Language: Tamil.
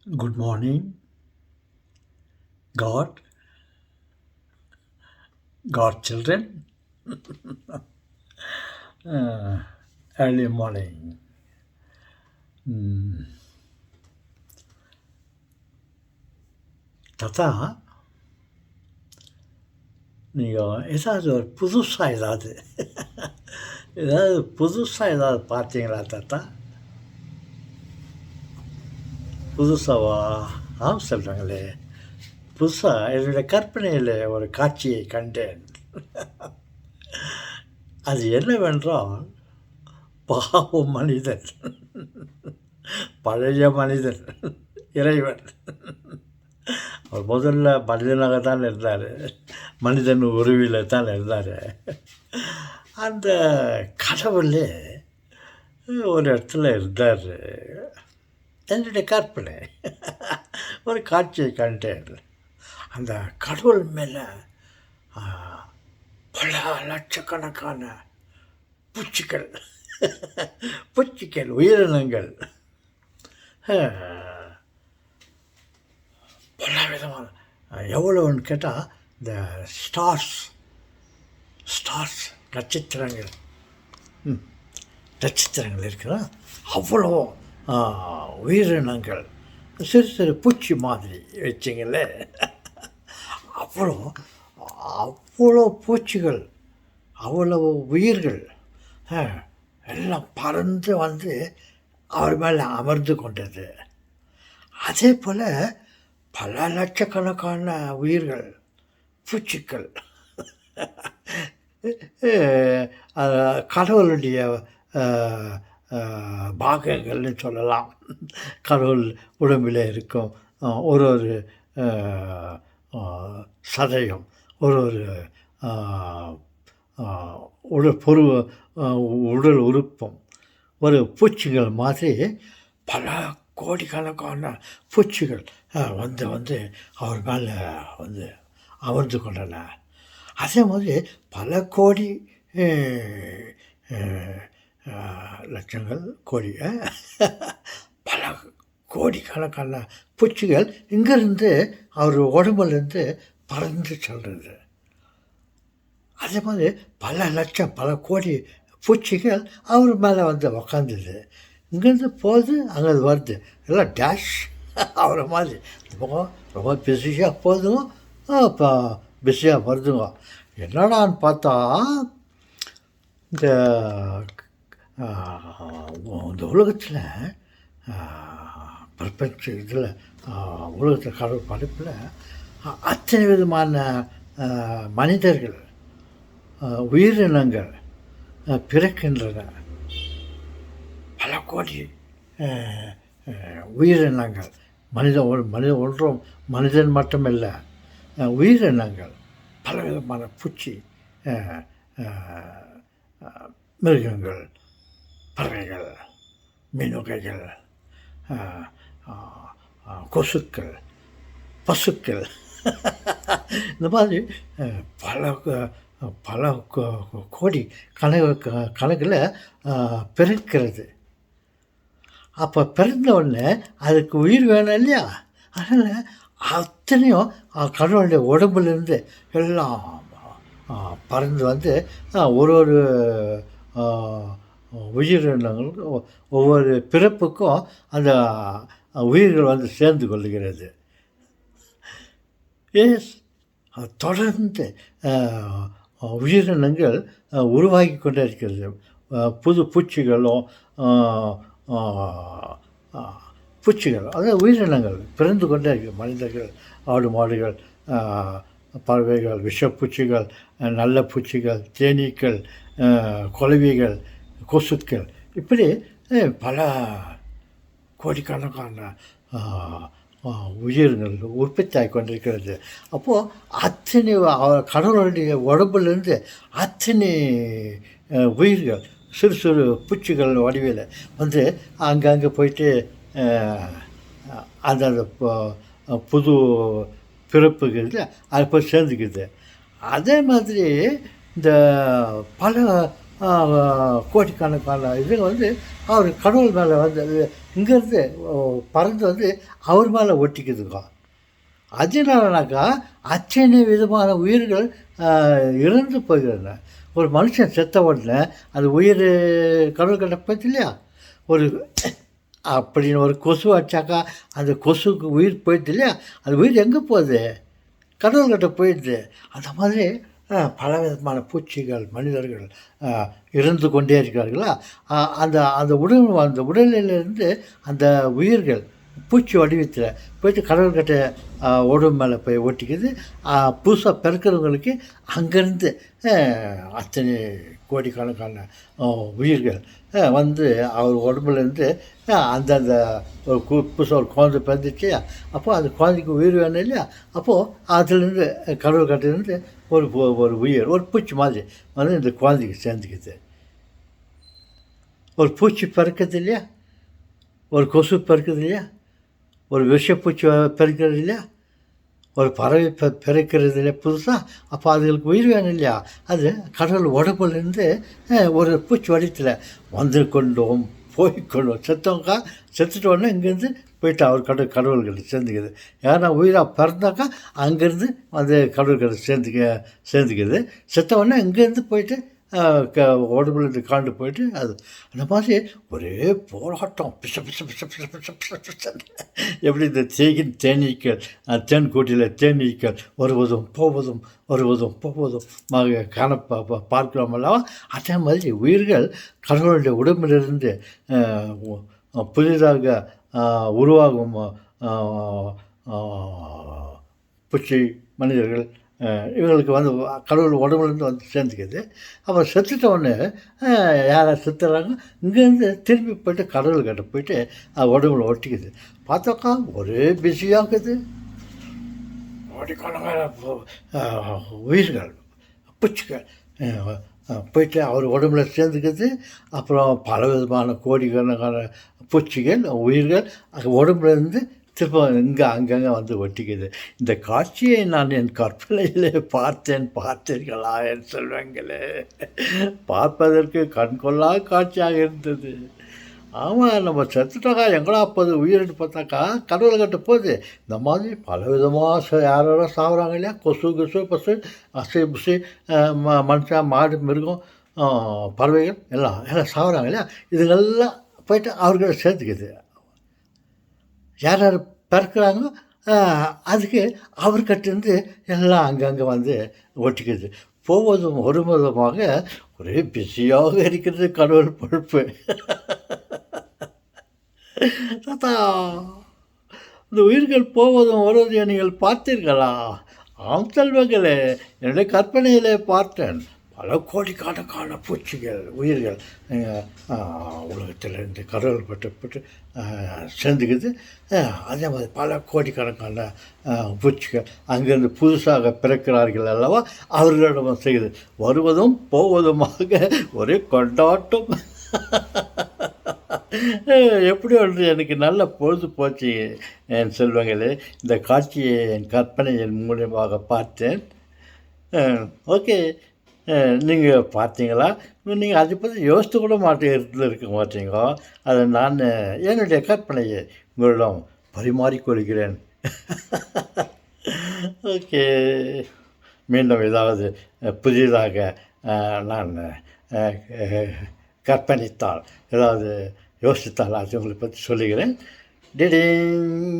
Good morning, God, God children. Early morning. தாத்தா, நீங்கள் ஏதாவது ஒரு புதுசாக ஏதாவது பார்த்தீங்களா தாத்தா? புதுசாவா? சொல்கிறாங்களே. புதுசாக என்னுடைய கற்பனையில் ஒரு காட்சியை கண்டேன். அது என்னவென்றால், பாவ மனிதன், பழைய மனிதன், இறைவன். அவர் முதல்ல மனிதனாக தான் இருந்தார், மனிதன் உருவில் தான் இருந்தார். அந்த கடவுளே ஒரு இடத்துல இருந்தார். என்னுடைய கற்பனை ஒரு காட்சியை கண்டேன். அந்த கடவுள் மேலே பல லட்சக்கணக்கான பூச்சிகள் பூச்சிகள், உயிரினங்கள், பல விதமான எவ்வளோன்னு கேட்டால் இந்த ஸ்டார்ஸ் நட்சத்திரங்கள் இருக்கிற அவ்வளோ உயிரினங்கள், சிறு சிறு பூச்சி மாதிரி வச்சிங்களே, அவ்வளோ அவ்வளோ பூச்சிகள், அவ்வளோ உயிர்கள் எல்லாம் பறந்து வந்து அவர் மேலே அமர்ந்து கொண்டது. அதே போல் பல லட்சக்கணக்கான உயிர்கள், பூச்சிகள் கடவுளுடைய பாகங்கள்னு சொல்லலாம். கடவுள் உடம்பில் இருக்கும் ஒரு ஒரு சதையும், ஒரு ஒரு உடல் உறுப்பும் ஒரு பூச்சிகள் மாதிரி பல கோடிக்கணக்கான பூச்சிகள் வந்து வந்து அவர் மேலே வந்து அமர்ந்து கொண்டன. அதே மாதிரி பல கோடி லட்சங்கள் கோடி பல கோடிக்கணக்கான பூச்சிகள் இங்கேருந்து அவர் உடம்புலேருந்து பறந்து செல்றது. அதே மாதிரி பல லட்சம் பல கோடி பூச்சிகள் அவர் மேலே வந்து உக்காந்துது. இங்கேருந்து போகுது, அங்கே வருது, எல்லாம் டேஷ் அவரை மாதிரி ரொம்ப பிஸியாக போகுதுங்க, இப்போ பிஸியாக வருதுங்க. என்னடான்னு பார்த்தா இந்த உலகத்தில் பிரபஞ்ச இதில் உலகத்தில் கடவுள் படைப்பில் அத்தனை விதமான மனிதர்கள், உயிரினங்கள் பிறக்கின்றன. பல கோடி உயிரினங்கள், ஒன்றும் மனிதன் மட்டுமில்லை, உயிரினங்கள், பலவிதமான பூச்சி, மிருகங்கள், பறவைகள், மீனுகைகள், கொசுக்கள், பசுக்கள், இந்த மாதிரி பல பல கோடி கணக்கில் பிறக்கிறது. அப்போ பிறந்த உடனே அதுக்கு உயிர் வேணும் இல்லையா? அதனால் அத்தனையும் கடவுளுடைய உடம்புலேருந்து எல்லாம் பறந்து வந்து ஒரு ஒரு உயிரினங்களுக்கும் ஒவ்வொரு பிறப்புக்கும் அந்த உயிர்கள் வந்து சேர்ந்து கொள்ளுகிறது. தொடர்ந்து உயிரினங்கள் உருவாகி கொண்டே இருக்கிறது. புது பூச்சிகளும் பூச்சிகள், அதாவது உயிரினங்கள் பிறந்து கொண்டே இருக்குது. மனிதர்கள், ஆடு மாடுகள், பறவைகள், விஷப்பூச்சிகள், நல்ல பூச்சிகள், தேனீக்கள், குளவிகள், கொசுக்கள், இப்படி பல கோடிக்கணக்கான உயிர்கள் உற்பத்தி ஆகி கொண்டிருக்கிறது. அப்போது அத்தனை கடவுளுடைய உடம்புலேருந்து அத்தனை உயிர்கள் சிறு சிறு பூச்சிகள் வடிவில் வந்து அங்கங்கே போயிட்டு அந்த புது பிறப்புகிறது அது போய் சேர்ந்துக்குது. அதே மாதிரி இந்த பல கோடிக்கணக்கான இதுங்க வந்து அவர் கடவுள் மேலே வந்து இங்கேருந்து பறந்து வந்து அவர் மேலே ஒட்டிக்குதுங்க. அதனாலனாக்கா அத்தனை விதமான உயிர்கள் இறந்து போய்கிறன. ஒரு மனுஷன் செத்த உடனே அந்த உயிர் கடவுள்கிட்ட போயிடுச்சு இல்லையா? ஒரு அப்படின்னு ஒரு கொசு அடிச்சாக்கா அந்த கொசுக்கு உயிர் போயிடுது இல்லையா? அந்த உயிர் எங்கே போகுது? கடவுள்கிட்ட போயிடுது. அந்த மாதிரி பல விதமான பூச்சிகள் மனிதர்கள் இருந்து கொண்டே இருக்கிறார்களா? அந்த அந்த உடலிலிருந்து அந்த உயிர்கள் பூச்சி வடிவத்தில் போயிட்டு கடவுள்கிட்ட உடம்பு மேலே போய் ஒட்டிக்குது. புதுசாக பிறக்கிறவங்களுக்கு அங்கேருந்து அத்தனை கோடிக்கணக்கான உயிர்கள் வந்து அவர் உடம்புலேருந்து அந்தந்த ஒரு புதுசாக ஒரு குழந்தை பிறந்துச்சு. அப்போது அந்த குழந்தைக்கு உயிர் வேணும் இல்லையா? அப்போது அதுலேருந்து கடவுள்கிட்டேருந்து ஒரு உயிர் ஒரு பூச்சி மாதிரி வந்து இந்த குழந்தைக்கு சேர்ந்துக்குது. ஒரு பூச்சி பிறக்குது இல்லையா? ஒரு கொசு பிறக்குது இல்லையா? ஒரு விஷப்பூச்சி பிறக்கிறது இல்லையா? ஒரு பறவை பிறக்கிறது இல்லையா புதுசாக? அப்போ அதுகளுக்கு உயிர் வேணும் இல்லையா? அது கடவுள் உடம்புலேருந்து ஒரு பூச்சி வடிவத்தில் வந்து கொண்டோம் போய்கொண்டோம். செத்துட்டோன்னே இங்கேருந்து போயிட்டு அவர் கடவுள்கிட்ட சேர்ந்துக்குது. ஏன்னா உயிராக பிறந்தாக்கா அங்கேருந்து வந்து கடவுள்கிட்ட சேர்ந்துக்குது. செத்தவொடனே இங்கேருந்து போயிட்டு உடம்புலேருந்து காண்டு போயிட்டு அது அந்த மாதிரி ஒரே போராட்டம் பிச பிச பிச பிச பிச பிச பிச. எப்படி இந்த தேனீக்கள் தேன்கூட்டில் தேனீக்கள் வருவதும் போவதும் பார்க்கிறோம் அல்லவா? அதே மாதிரி உயிர்கள் கடவுளுடைய உடம்பிலிருந்து புதிதாக உருவாகும் பூச்சி மனிதர்கள் இவங்களுக்கு வந்து கடவுள் உடம்புலேருந்து வந்து சேர்ந்துக்குது. அப்புறம் செத்துட்டோடனே யாரை செத்துறாங்க இங்கேருந்து திரும்பி போய்ட்டு கடவுள்கிட்ட போயிட்டு உடம்புல ஒட்டிக்குது. பார்த்தாக்கா ஒரே பிஸியாகுது. கோடிக்கணக்கான உயிர்கள் பூச்சிகள் போயிட்டு அவர் உடம்புல சேர்ந்துக்குது. அப்புறம் பல விதமான கோடிக்கணக்கான பூச்சிகள் உயிர்கள் உடம்புலேருந்து திரும்ப அங்கங்கே வந்து ஒட்டிக்குது. இந்த காட்சியை நான் என் கற்பனையிலே பார்த்தீர்களா என் செல்வங்களே? பார்ப்பதற்கு கண்கொள்ளா காட்சியாக இருந்தது. ஆமாம், நம்ம செத்துட்டாக்கா எங்கடா போகுது உயிரிட்டு பார்த்தாக்கா கடவுள்கிட்ட போகுது. இந்த மாதிரி பல விதமாக யாரோ சாப்பிட்றாங்க இல்லையா? கொசு பசு அசை புசு மனுஷன் மாடு மிருகம் பறவைகள் எல்லாம் சாப்பிட்றாங்க இல்லையா? இதுங்கெல்லாம் போயிட்டு அவர்கிட்ட சேர்த்துக்குது. யார் பிறக்கிறாங்களோ அதுக்கு அவர்கிட்டேருந்து எல்லாம் அங்கங்கே வந்து ஒட்டிக்குது. போவதும் வருவதுமாக ஒரே பிஸியாக இருக்கிறது கடவுள் பொறுப்பு. தாத்தா, இந்த உயிர்கள் போவதும் வருவதை நீங்கள் பார்த்தீர்களா? ஆம் செல்வங்களே, என்னுடைய கற்பனையிலே பார்த்தேன். பல கோடிக்கணக்கான பூச்சிகள் உயிர்கள் உலகத்திலேருந்து கடவுள் பட்டு சேர்ந்துக்குது. அதே மாதிரி பல கோடிக்கணக்கான பூச்சிகள் அங்கேருந்து புதுசாக பிறக்கிறார்கள் அல்லவா? அவர்களிடம் செய்யுது. வருவதும் போவதுமாக ஒரே கொண்டாட்டம். எப்படி ஒன்று எனக்கு நல்ல பொழுது போச்சு என் செல்வங்களே. இந்த காட்சியை என் கற்பனையின் மூலியமாக பார்த்தேன். ஓகே, நீங்கள் பார்த்தீங்களா? நீங்கள் அதை பற்றி யோசித்து கூட இருக்க மாட்டீங்க. அதை நான் என்னுடைய கற்பனையை உங்களிடம் பரிமாறிக்கொள்கிறேன். ஓகே, மீண்டும் ஏதாவது புதிதாக நான் கற்பனைத்தால் ஏதாவது யோசித்தால் அது உங்களை பற்றி சொல்லுகிறேன். டிடிங்.